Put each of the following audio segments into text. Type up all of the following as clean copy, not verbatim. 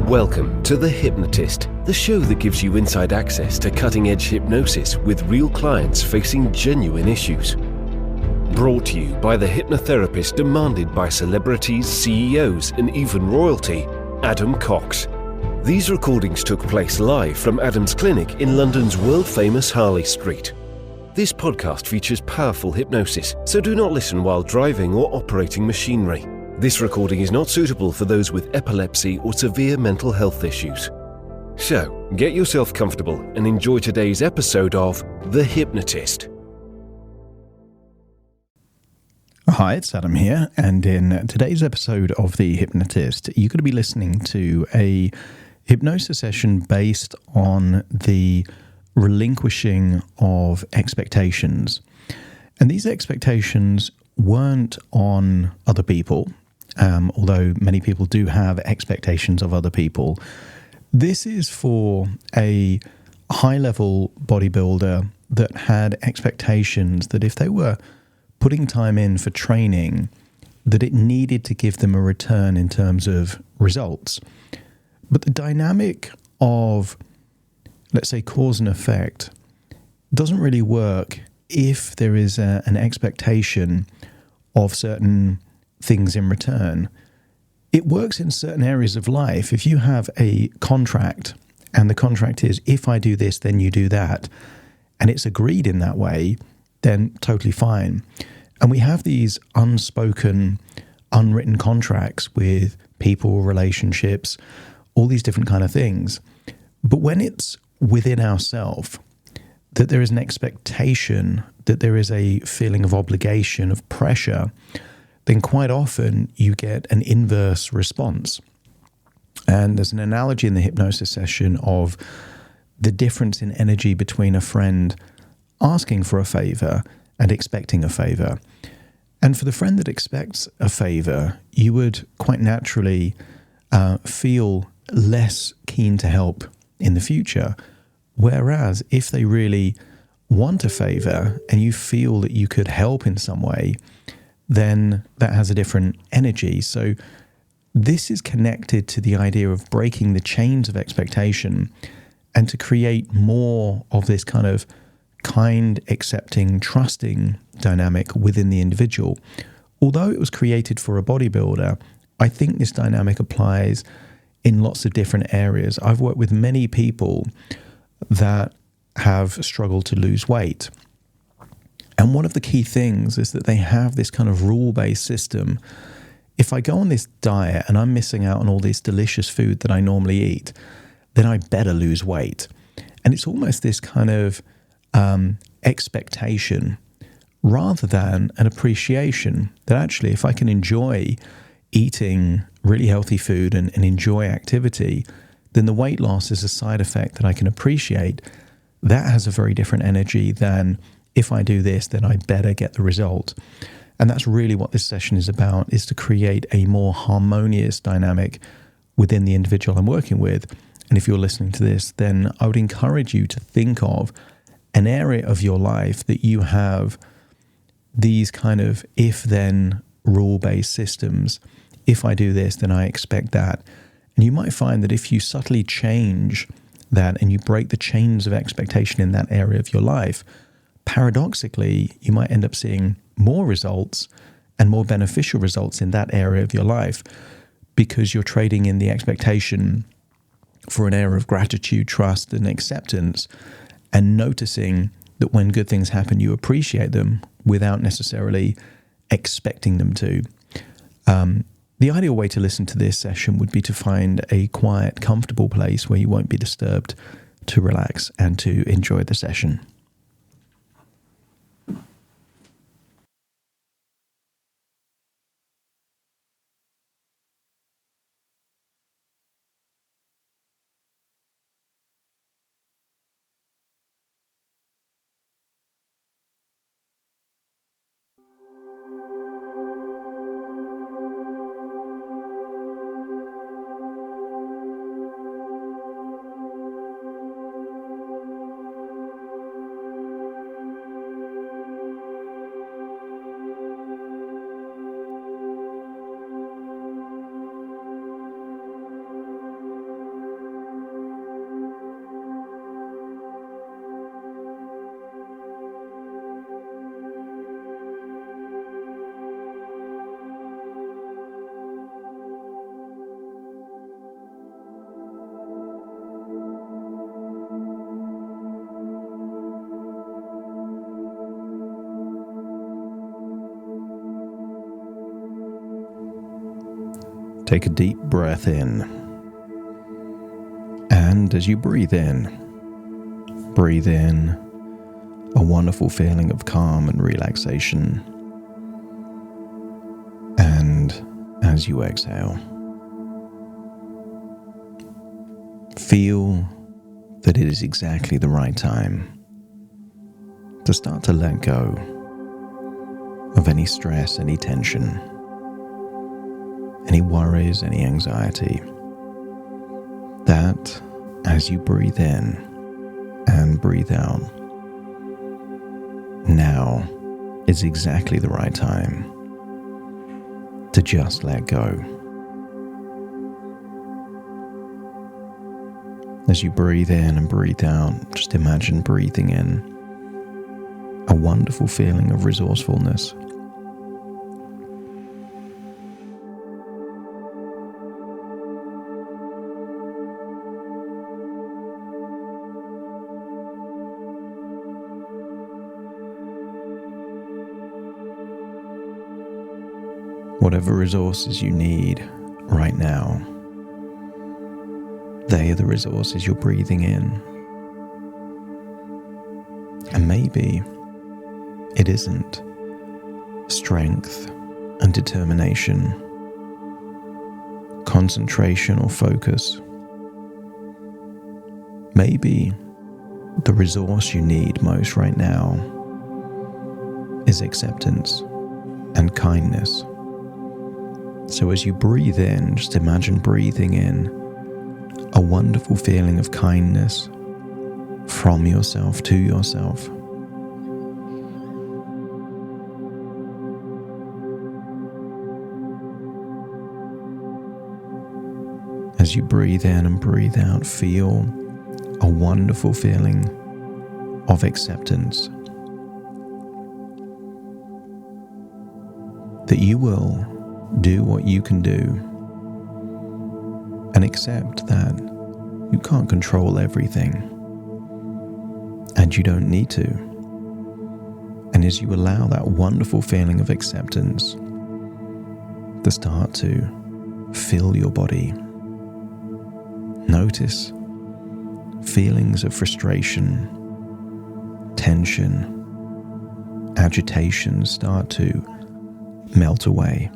Welcome to The Hypnotist, the show that gives you inside access to cutting-edge hypnosis with real clients facing genuine issues. Brought to you by the hypnotherapist demanded by celebrities, CEOs, and even royalty, Adam Cox. These recordings took place live from Adam's clinic in London's world-famous Harley Street. This podcast features powerful hypnosis, so do not listen while driving or operating machinery. This recording is not suitable for those with epilepsy or severe mental health issues. So, get yourself comfortable and enjoy today's episode of The Hypnotist. Hi, it's Adam here, and in today's episode of The Hypnotist, you're going to be listening to a hypnosis session based on the relinquishing of expectations. And these expectations weren't on other people, although many people do have expectations of other people. This is for a high-level bodybuilder that had expectations that if they were putting time in for training, that it needed to give them a return in terms of results. But the dynamic of, let's say, cause and effect doesn't really work if there is an expectation of certain things in return. It works in certain areas of life. If you have a contract and the contract is, if I do this, then you do that, and it's agreed in that way, then totally fine. And we have these unspoken, unwritten contracts with people, relationships, all these different kind of things. But when it's within ourselves, that there is an expectation, that there is a feeling of obligation, of pressure, then quite often you get an inverse response. And there's an analogy in the hypnosis session of the difference in energy between a friend asking for a favor and expecting a favor. And for the friend that expects a favor, you would quite naturally feel less keen to help in the future. Whereas if they really want a favor and you feel that you could help in some way, then that has a different energy. So this is connected to the idea of breaking the chains of expectation and to create more of this kind of kind, accepting, trusting dynamic within the individual. Although it was created for a bodybuilder, I think this dynamic applies in lots of different areas. I've worked with many people that have struggled to lose weight. And one of the key things is that they have this kind of rule-based system. If I go on this diet and I'm missing out on all this delicious food that I normally eat, then I better lose weight. And it's almost this kind of expectation rather than an appreciation that actually if I can enjoy eating really healthy food and enjoy activity, then the weight loss is a side effect that I can appreciate. That has a very different energy than if I do this, then I better get the result. And that's really what this session is about, is to create a more harmonious dynamic within the individual I'm working with. And if you're listening to this, then I would encourage you to think of an area of your life that you have these kind of if-then rule-based systems. If I do this, then I expect that. And you might find that if you subtly change that and you break the chains of expectation in that area of your life, paradoxically, you might end up seeing more results and more beneficial results in that area of your life because you're trading in the expectation for an area of gratitude, trust, and acceptance, and noticing that when good things happen, you appreciate them without necessarily expecting them to. The ideal way to listen to this session would be to find a quiet, comfortable place where you won't be disturbed, to relax and to enjoy the session. Take a deep breath in. And as you breathe in a wonderful feeling of calm and relaxation. And as you exhale, feel that it is exactly the right time to start to let go of any stress, any tension, any worries, any anxiety. That as you breathe in and breathe out, now is exactly the right time to just let go. As you breathe in and breathe out, just imagine breathing in a wonderful feeling of resourcefulness. Whatever resources you need right now, they are the resources you're breathing in. And maybe it isn't strength and determination, concentration or focus. Maybe the resource you need most right now is acceptance and kindness. So as you breathe in, just imagine breathing in a wonderful feeling of kindness from yourself to yourself. As you breathe in and breathe out, feel a wonderful feeling of acceptance. That you will do what you can do and accept that you can't control everything and you don't need to. And as you allow that wonderful feeling of acceptance to start to fill your body, notice feelings of frustration, tension, agitation start to melt away.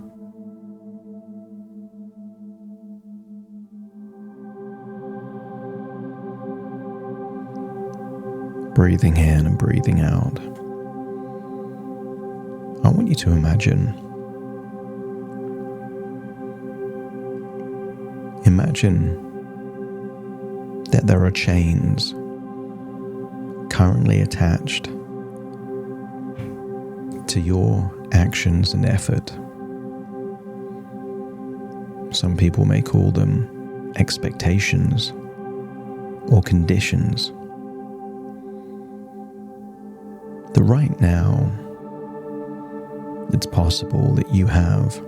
Breathing in and breathing out, I want you to imagine that there are chains currently attached to your actions and effort. Some people may call them expectations or conditions. That right now, it's possible that you have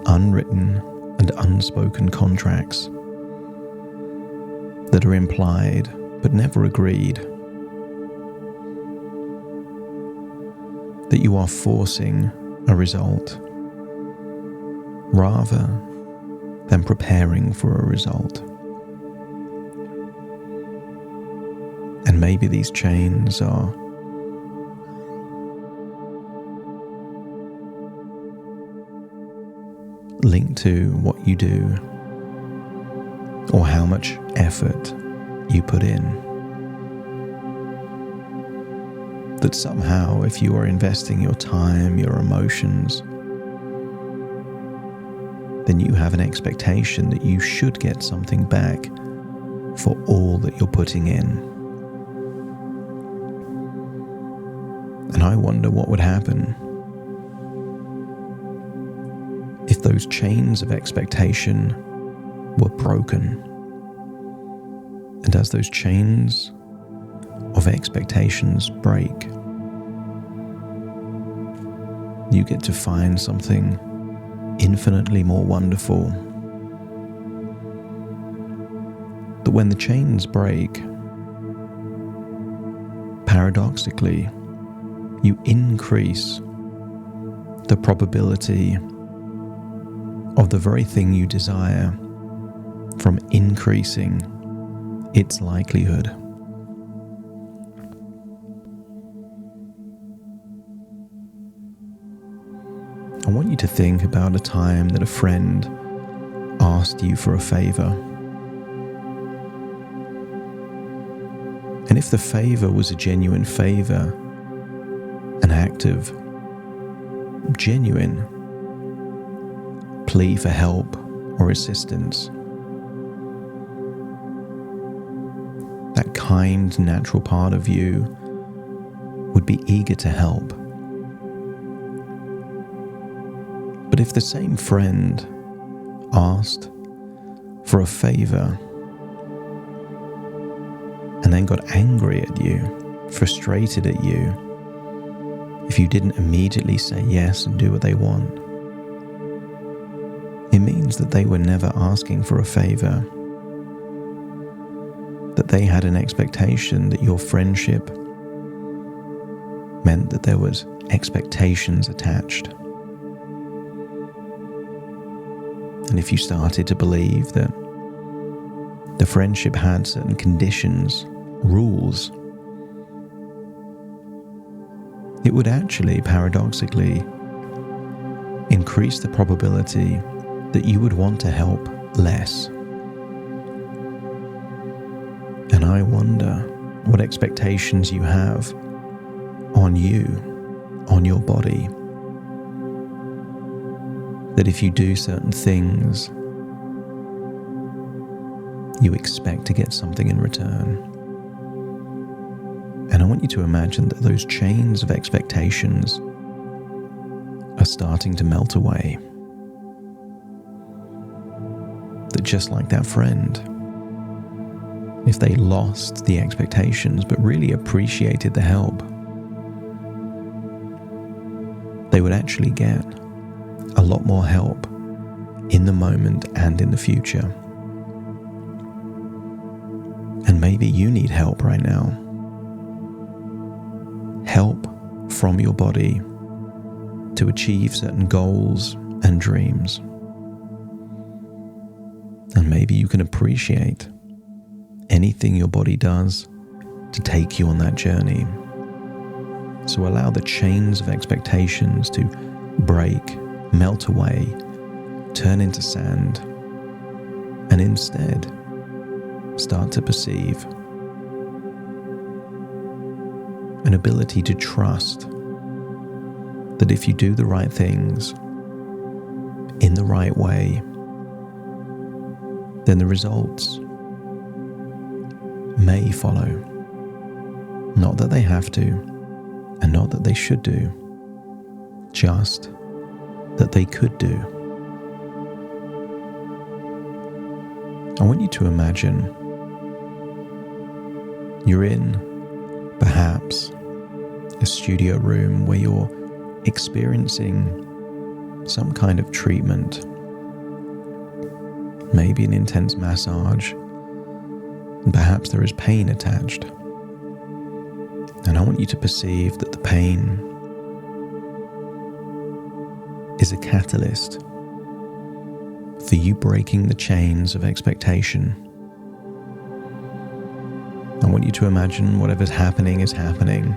unwritten and unspoken contracts that are implied but never agreed. That you are forcing a result rather than preparing for a result. And maybe these chains are linked to what you do or how much effort you put in. That somehow, if you are investing your time, your emotions, then you have an expectation that you should get something back for all that you're putting in. And I wonder what would happen if those chains of expectation were broken. And as those chains of expectations break, you get to find something infinitely more wonderful. That when the chains break, paradoxically, you increase the probability of the very thing you desire from increasing its likelihood. I want you to think about a time that a friend asked you for a favor. And if the favor was a genuine favor, an act of genuine plea for help or assistance, that kind, natural part of you would be eager to help. But if the same friend asked for a favor and then got angry at you, frustrated at you, if you didn't immediately say yes and do what they want, it means that they were never asking for a favor, that they had an expectation that your friendship meant that there was expectations attached. And if you started to believe that the friendship had certain conditions, rules, it would actually, paradoxically, increase the probability that you would want to help less. And I wonder what expectations you have on you, on your body, that if you do certain things, you expect to get something in return. And I want you to imagine that those chains of expectations are starting to melt away. That just like that friend, if they lost the expectations but really appreciated the help, they would actually get a lot more help in the moment and in the future. And maybe you need help right now. Help from your body to achieve certain goals and dreams. And maybe you can appreciate anything your body does to take you on that journey. So allow the chains of expectations to break, melt away, turn into sand, and instead start to perceive an ability to trust that if you do the right things in the right way, then the results may follow. Not that they have to, and not that they should do, just that they could do. I want you to imagine you're in, perhaps, a studio room where you're experiencing some kind of treatment, maybe an intense massage, and perhaps there is pain attached. And I want you to perceive that the pain is a catalyst for you breaking the chains of expectation. I want you to imagine whatever's happening is happening.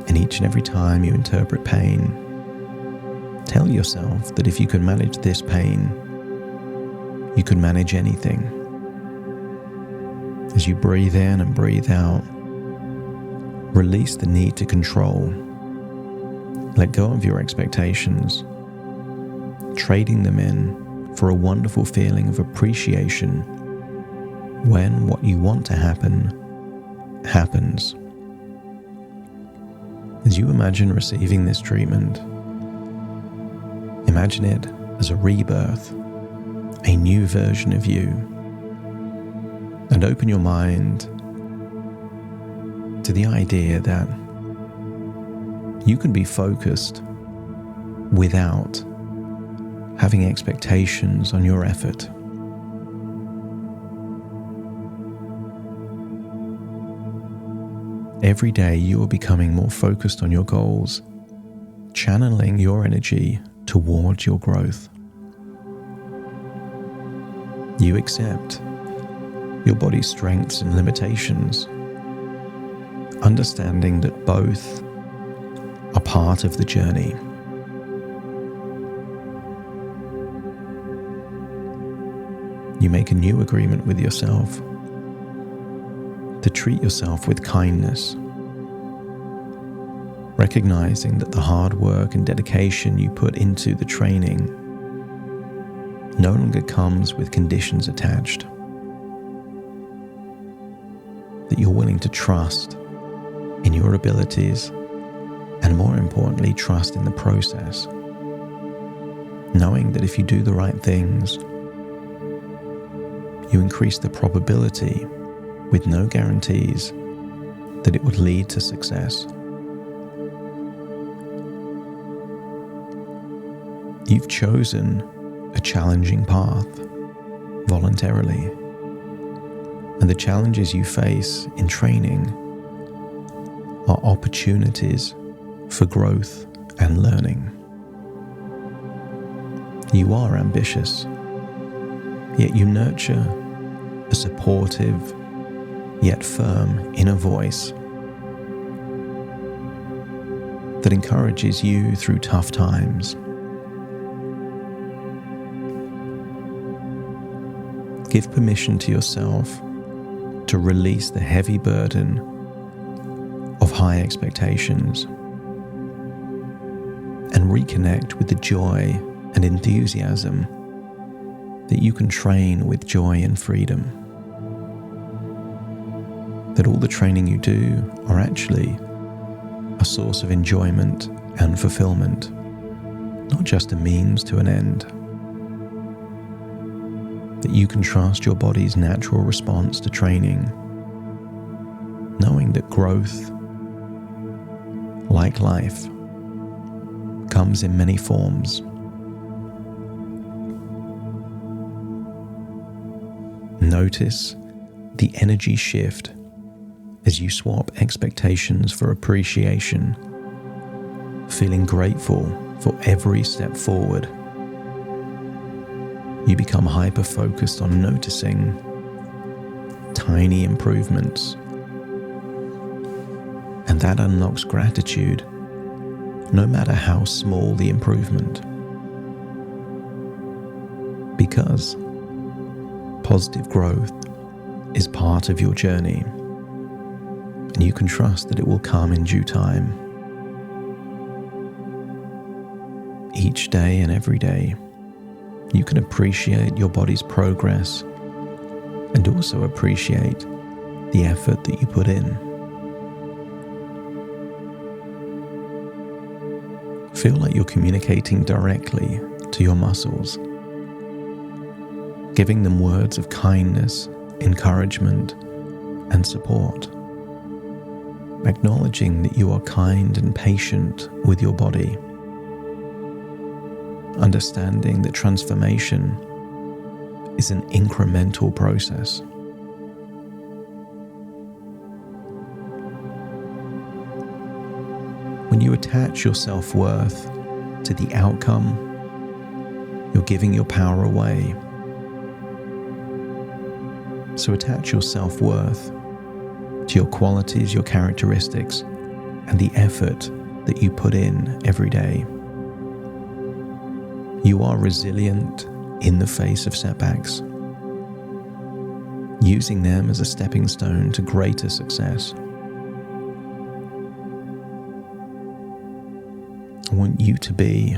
And each and every time you interpret pain, tell yourself that if you can manage this pain, you can manage anything. As you breathe in and breathe out, release the need to control. Let go of your expectations, trading them in for a wonderful feeling of appreciation when what you want to happen, happens. As you imagine receiving this treatment, imagine it as a rebirth, a new version of you, and open your mind to the idea that you can be focused without having expectations on your effort. Every day you are becoming more focused on your goals, channeling your energy towards your growth. You accept your body's strengths and limitations, understanding that both are part of the journey. You make a new agreement with yourself to treat yourself with kindness, recognizing that the hard work and dedication you put into the training no longer comes with conditions attached, that you're willing to trust in your abilities and, more importantly, trust in the process, knowing that if you do the right things, you increase the probability, with no guarantees, that it would lead to success. You've chosen a challenging path voluntarily, and the challenges you face in training are opportunities for growth and learning. You are ambitious, yet you nurture a supportive yet firm inner voice that encourages you through tough times. Give permission to yourself to release the heavy burden of high expectations and reconnect with the joy and enthusiasm that you can train with joy and freedom. That all the training you do are actually a source of enjoyment and fulfillment, not just a means to an end. That you can trust your body's natural response to training, knowing that growth, like life, comes in many forms. Notice the energy shift as you swap expectations for appreciation, feeling grateful for every step forward. You become hyper-focused on noticing tiny improvements, and that unlocks gratitude, no matter how small the improvement. Because positive growth is part of your journey, and you can trust that it will come in due time. Each day and every day, you can appreciate your body's progress and also appreciate the effort that you put in. Feel like you're communicating directly to your muscles, giving them words of kindness, encouragement, and support. Acknowledging that you are kind and patient with your body. Understanding that transformation is an incremental process. When you attach your self-worth to the outcome, you're giving your power away. So attach your self-worth to your qualities, your characteristics, and the effort that you put in every day. You are resilient in the face of setbacks, using them as a stepping stone to greater success. I want you to be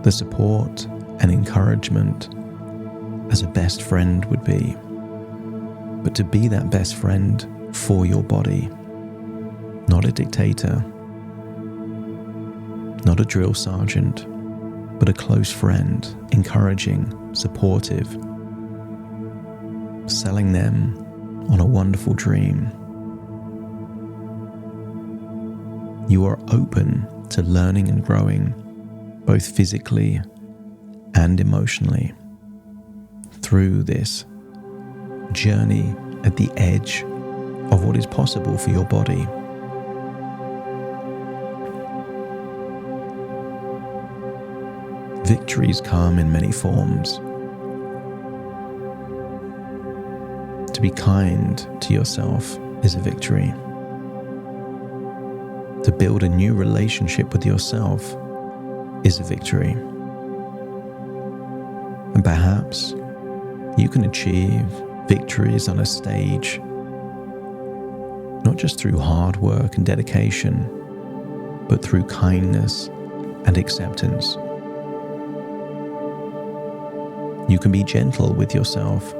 the support and encouragement as a best friend would be, but to be that best friend for your body, not a dictator, not a drill sergeant, but a close friend, encouraging, supportive, selling them on a wonderful dream. You are open to learning and growing, both physically and emotionally, through this journey at the edge of what is possible for your body. Victories come in many forms. To be kind to yourself is a victory. To build a new relationship with yourself is a victory. And perhaps you can achieve victories on a stage, not just through hard work and dedication, but through kindness and acceptance. You can be gentle with yourself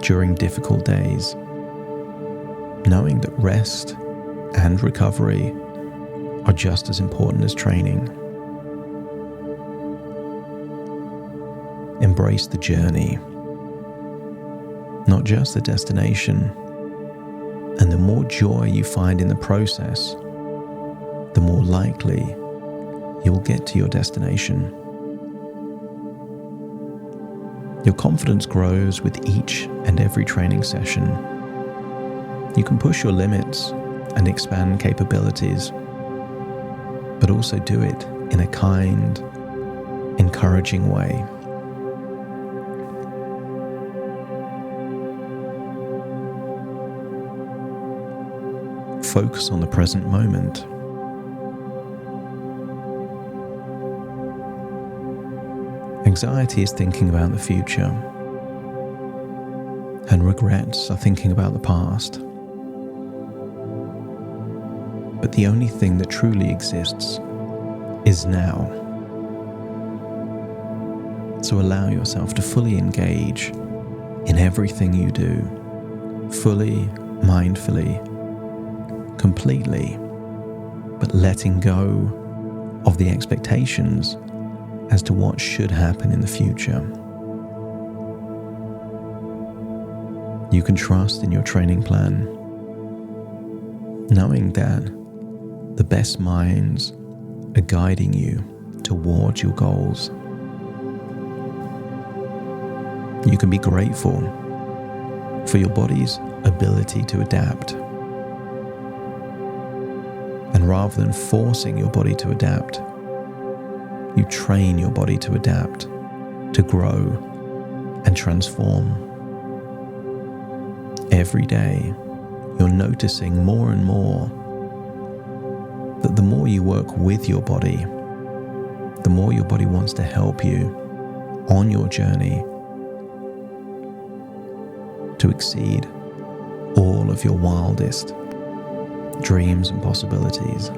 during difficult days, knowing that rest and recovery are just as important as training. Embrace the journey, not just the destination. And the more joy you find in the process, the more likely you'll get to your destination. Your confidence grows with each and every training session. You can push your limits and expand capabilities, but also do it in a kind, encouraging way. Focus on the present moment. Anxiety is thinking about the future, and regrets are thinking about the past. But the only thing that truly exists is now. So allow yourself to fully engage in everything you do, fully, mindfully, completely, but letting go of the expectations as to what should happen in the future. You can trust in your training plan, knowing that the best minds are guiding you towards your goals. You can be grateful for your body's ability to adapt. And rather than forcing your body to adapt, you train your body to adapt, to grow and transform. Every day, you're noticing more and more that the more you work with your body, the more your body wants to help you on your journey to exceed all of your wildest dreams and possibilities.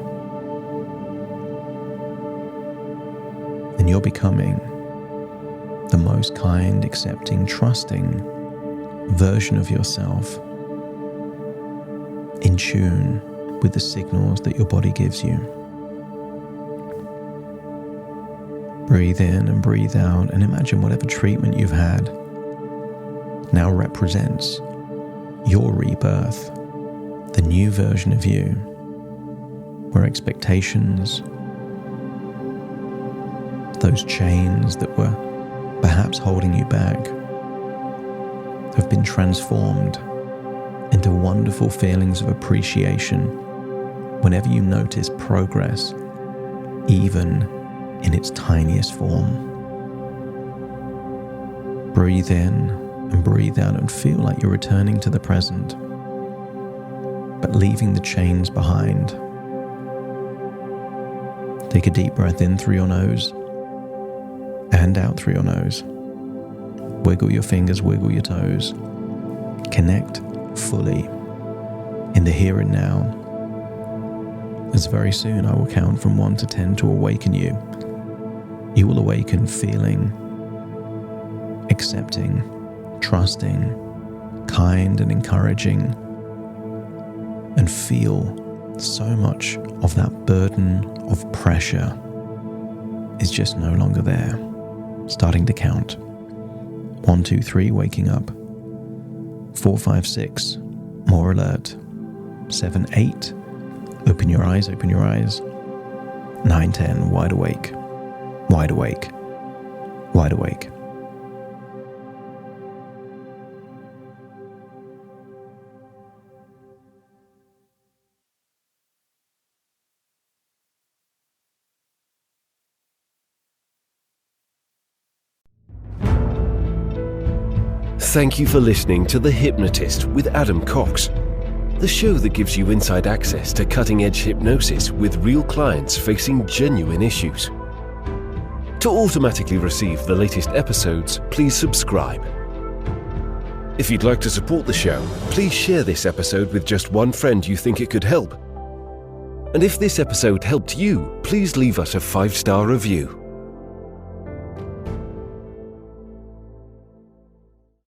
And you're becoming the most kind, accepting, trusting version of yourself, in tune with the signals that your body gives you. Breathe in and breathe out, and imagine whatever treatment you've had now represents your rebirth, the new version of you, where expectations, those chains that were perhaps holding you back, have been transformed into wonderful feelings of appreciation whenever you notice progress, even in its tiniest form. Breathe in and breathe out and feel like you're returning to the present, but leaving the chains behind. Take a deep breath in through your nose and out through your nose. Wiggle your fingers, wiggle your toes. Connect fully in the here and now, as very soon I will count from 1 to 10 to awaken you. You will awaken feeling, accepting, trusting, kind and encouraging, and feel so much of that burden of pressure is just no longer there. Starting to count. 1, 2, 3, waking up. 4, 5, 6, more alert. 7, 8, open your eyes, open your eyes. 9, 10, wide awake, wide awake, wide awake. Thank you for listening to The Hypnotist with Adam Cox, the show that gives you inside access to cutting-edge hypnosis with real clients facing genuine issues. To automatically receive the latest episodes, please subscribe. If you'd like to support the show, please share this episode with just one friend you think it could help. And if this episode helped you, please leave us a 5-star review.